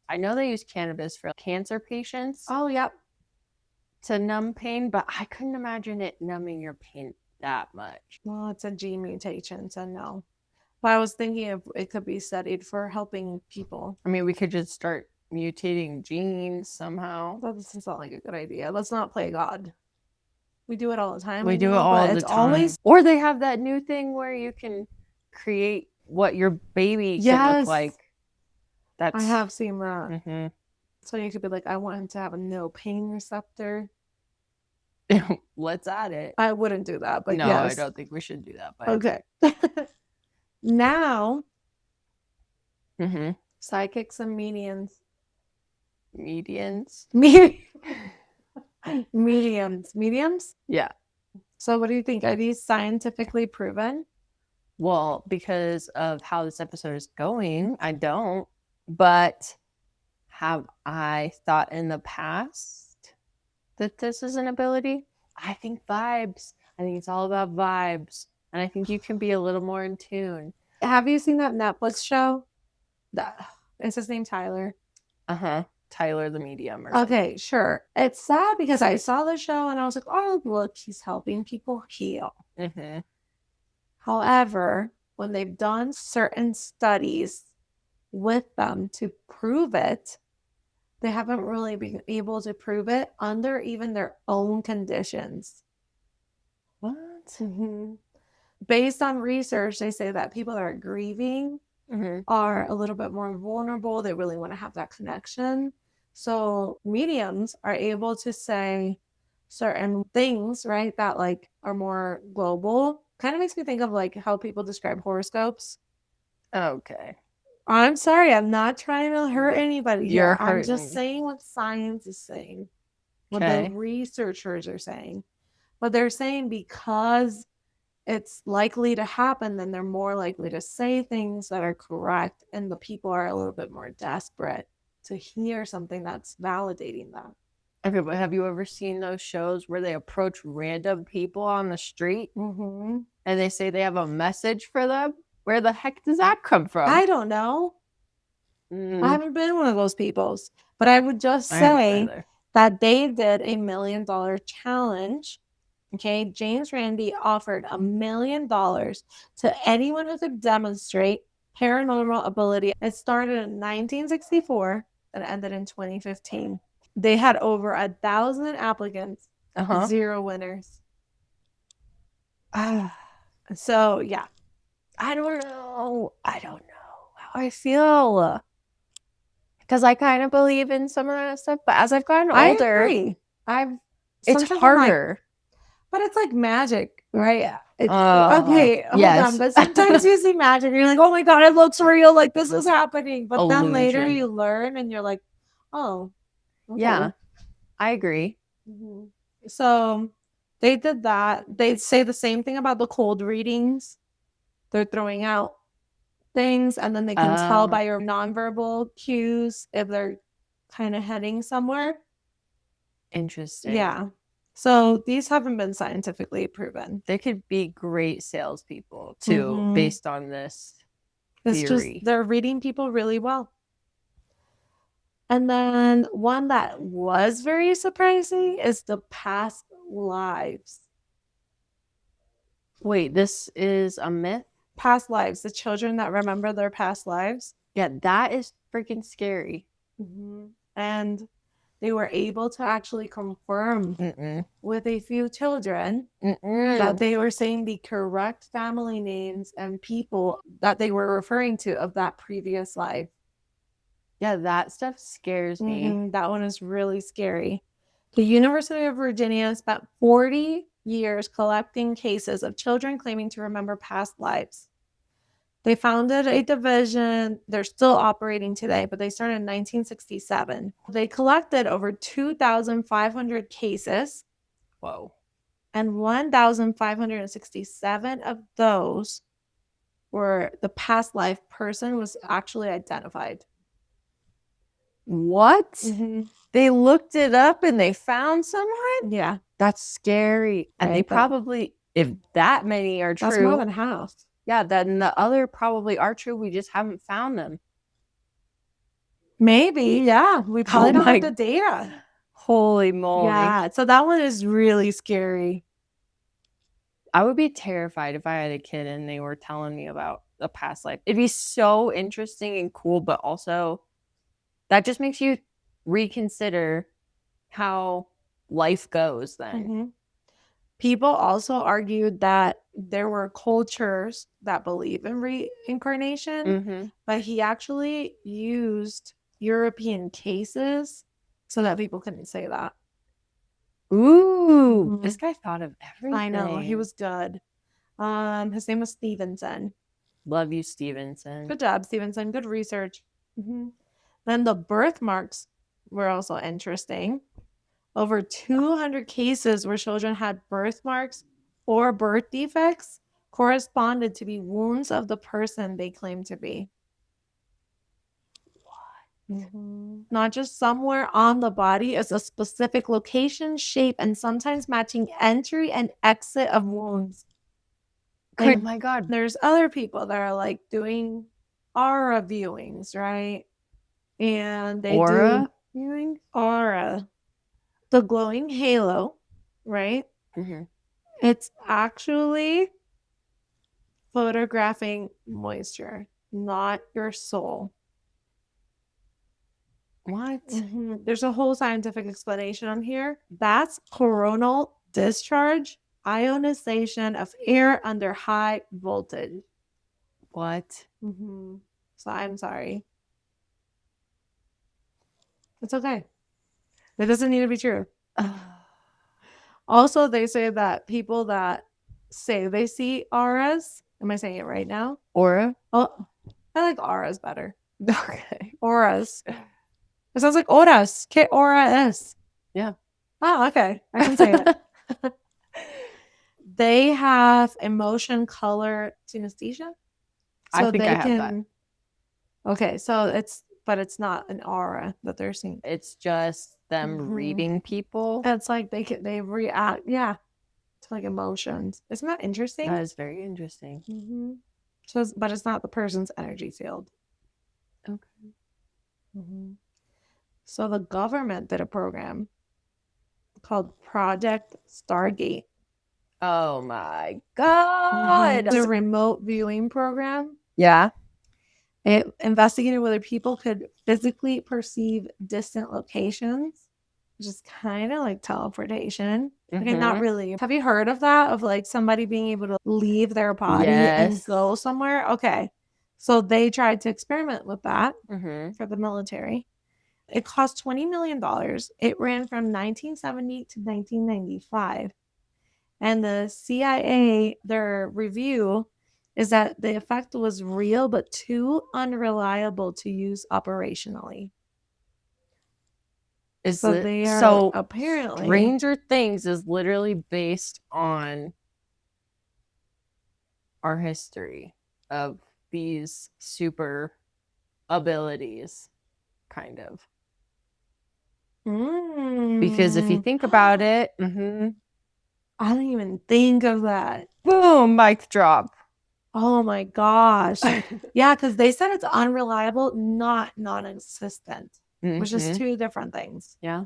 Speaker 3: I know they use cannabis for cancer patients.
Speaker 4: Oh, yep.
Speaker 3: To numb pain, but I couldn't imagine it numbing your pain that much.
Speaker 4: Well, it's a gene mutation, so no. But I was thinking if it could be studied for helping people.
Speaker 3: I mean, we could just start mutating genes somehow.
Speaker 4: That doesn't sound like a good idea. Let's not play God. We do it all the time.
Speaker 3: We do it all the time. Or they have that new thing where you can create what your baby can look like.
Speaker 4: I have seen that. So you could be like, I want him to have a no pain receptor.
Speaker 3: Let's add it.
Speaker 4: I wouldn't do that, but
Speaker 3: No,
Speaker 4: yes.
Speaker 3: I don't think we should do that. But
Speaker 4: Okay. Now,
Speaker 3: Mhm.
Speaker 4: psychics and mediums.
Speaker 3: Medians.
Speaker 4: Mediums?
Speaker 3: Yeah.
Speaker 4: So what do you think? Are these scientifically proven?
Speaker 3: Well, because of how this episode is going, I don't. But have I thought in the past that this is an ability? I think vibes. I think it's all about vibes. And I think you can be a little more in tune.
Speaker 4: Have you seen that Netflix show? Is his name Tyler?
Speaker 3: Tyler the Medium or something.
Speaker 4: Okay, sure. It's sad because I saw the show and I was like, oh, look, he's helping people heal.
Speaker 3: Mm-hmm.
Speaker 4: However, when they've done certain studies with them to prove it, they haven't really been able to prove it under even their own conditions.
Speaker 3: What?
Speaker 4: Mm-hmm. Based on research, they say that people that are grieving are a little bit more vulnerable. They really want to have that connection. So mediums are able to say certain things, right, that like are more global. Kind of makes me think of like how people describe horoscopes.
Speaker 3: Okay.
Speaker 4: I'm sorry, I'm not trying to hurt anybody
Speaker 3: You're
Speaker 4: here. I'm
Speaker 3: hurting
Speaker 4: just
Speaker 3: me.
Speaker 4: saying what science is saying, what
Speaker 3: Okay.
Speaker 4: the researchers are saying. But they're saying because it's likely to happen, then they're more likely to say things that are correct, and the people are a little bit more desperate to hear something that's validating them.
Speaker 3: Okay, but have you ever seen those shows where they approach random people on the street and they say they have a message for them? Where the heck does that come from?
Speaker 4: I don't know. I haven't been one of those peoples, but I would just
Speaker 3: I haven't
Speaker 4: say
Speaker 3: either.
Speaker 4: that they did a $1 million challenge. Okay, James Randi offered $1 million to anyone who could demonstrate paranormal ability. It started in 1964 and ended in 2015. They had over 1,000 applicants, 0 winners. So yeah,
Speaker 3: I don't know how I feel. Because I kind of believe in some of that stuff, but as I've gotten older,
Speaker 4: I agree.
Speaker 3: it's
Speaker 4: sometimes I'm like,
Speaker 3: harder.
Speaker 4: but it's like magic, right?
Speaker 3: Okay,
Speaker 4: hold
Speaker 3: yes.
Speaker 4: on. But sometimes you see magic and you're like, oh my God, it looks real. Like this is happening. But then later
Speaker 3: Illusion.
Speaker 4: you learn and you're like, oh. Okay.
Speaker 3: Yeah, I agree.
Speaker 4: So they did that. They say the same thing about the cold readings. They're throwing out things and then they can tell by your nonverbal cues if they're kind of heading somewhere.
Speaker 3: Interesting.
Speaker 4: Yeah. So these haven't been scientifically proven.
Speaker 3: They could be great salespeople too, based on this theory.
Speaker 4: They're reading people really well. And then one that was very surprising is the past lives.
Speaker 3: Wait, this is a myth?
Speaker 4: Past lives, the children that remember their past lives.
Speaker 3: Yeah, that is freaking scary.
Speaker 4: And they were able to actually confirm with a few children that they were saying the correct family names and people that they were referring to of that previous life.
Speaker 3: Yeah, that stuff scares me.
Speaker 4: That one is really scary. The University of Virginia spent 40 years collecting cases of children claiming to remember past lives. They founded a division. They're still operating today, but they started in 1967. They collected over 2,500 cases.
Speaker 3: Whoa.
Speaker 4: And 1,567 of those were the past life person was actually identified.
Speaker 3: What? They looked it up and they found someone?
Speaker 4: Yeah.
Speaker 3: That's scary. And they probably, if that many are true.
Speaker 4: That's more than half.
Speaker 3: Yeah, then the other probably are true. We just haven't found them.
Speaker 4: Maybe, yeah. We probably don't have the data.
Speaker 3: Holy moly.
Speaker 4: Yeah, so that one is really scary.
Speaker 3: I would be terrified if I had a kid and they were telling me about a past life. It'd be so interesting and cool, but also that just makes you reconsider how life goes then.
Speaker 4: People also argued that there were cultures that believe in reincarnation, but he actually used European cases so that people couldn't say that.
Speaker 3: Ooh,
Speaker 4: Mhm.
Speaker 3: this guy thought of everything.
Speaker 4: I know, he was good. His name was Stevenson.
Speaker 3: Love you, Stevenson.
Speaker 4: Good job, Stevenson. Good research. Then the birthmarks were also interesting. Over 200 cases where children had birthmarks or birth defects corresponded to be wounds of the person they claimed to be. Not just somewhere on the body, it's a specific location, shape, and sometimes matching entry and exit of wounds.
Speaker 3: Oh my God.
Speaker 4: There's other people that are like doing aura viewings, right? And they
Speaker 3: Aura
Speaker 4: do
Speaker 3: viewing?
Speaker 4: aura, the glowing halo, right?
Speaker 3: Mm-hmm.
Speaker 4: It's actually photographing moisture, not your soul.
Speaker 3: What?
Speaker 4: There's a whole scientific explanation on here. That's coronal discharge, ionization of air under high voltage.
Speaker 3: What?
Speaker 4: So I'm sorry. It's okay. It doesn't need to be true. Also, they say that people that say they see auras, am I saying it right now?
Speaker 3: Aura?
Speaker 4: Oh, I like auras better.
Speaker 3: Okay.
Speaker 4: Auras. It sounds like horas. ¿Qué hora es?
Speaker 3: Yeah.
Speaker 4: Oh, okay. I can say it. They have emotion color synesthesia.
Speaker 3: I think I have that.
Speaker 4: Okay, so it's not an aura that they're seeing.
Speaker 3: It's just them reading people.
Speaker 4: It's like they react, yeah, to like emotions. Isn't that interesting?
Speaker 3: That is very interesting.
Speaker 4: So, but it's not the person's energy field.
Speaker 3: Okay.
Speaker 4: So the government did a program called Project Stargate.
Speaker 3: Oh my God.
Speaker 4: The remote viewing program.
Speaker 3: Yeah.
Speaker 4: It investigated whether people could physically perceive distant locations, which is kind of like teleportation. Okay, not really. Have you heard of that? Of like somebody being able to leave their body and go somewhere? Okay. So they tried to experiment with that for the military. It cost $20 million. It ran from 1970 to 1995. And the CIA, their review is that the effect was real but too unreliable to use operationally.
Speaker 3: So
Speaker 4: apparently
Speaker 3: Stranger Things is literally based on our history of these super abilities, kind of. Because if you think about it,
Speaker 4: I didn't even think of that.
Speaker 3: Boom, mic drop.
Speaker 4: Oh my gosh. Yeah, because they said it's unreliable, not non-existent, which is two different things.
Speaker 3: Yeah.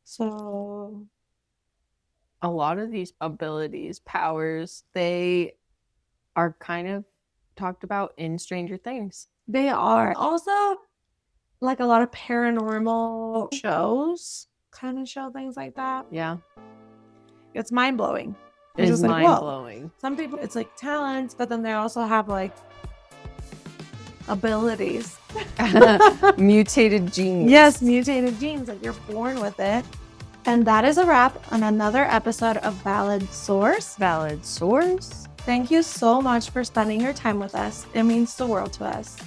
Speaker 4: So
Speaker 3: a lot of these abilities, powers, they are kind of talked about in Stranger Things.
Speaker 4: They are. Also, like a lot of paranormal shows kind of show things like that.
Speaker 3: Yeah.
Speaker 4: It's mind-blowing.
Speaker 3: It's mind-blowing.
Speaker 4: Some people, it's like talents, but then they also have like abilities.
Speaker 3: Mutated genes.
Speaker 4: Yes, mutated genes. Like you're born with it. And that is a wrap on another episode of Valid Source.
Speaker 3: Valid Source.
Speaker 4: Thank you so much for spending your time with us. It means the world to us.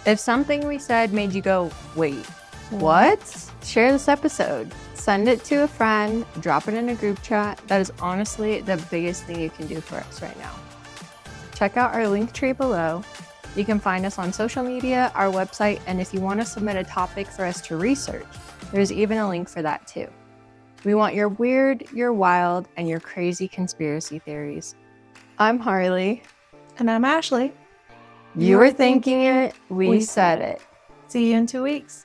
Speaker 3: If something we said made you go, wait, what? Share this episode. Send it to a friend. Drop it in a group chat. That is honestly the biggest thing you can do for us right now. Check out our link tree below. You can find us on social media, our website, and if you want to submit a topic for us to research, there's even a link for that too. We want your weird, your wild, and your crazy conspiracy theories. I'm Harley.
Speaker 4: And I'm Ashley.
Speaker 3: You were thinking it, we said it.
Speaker 4: See you in 2 weeks.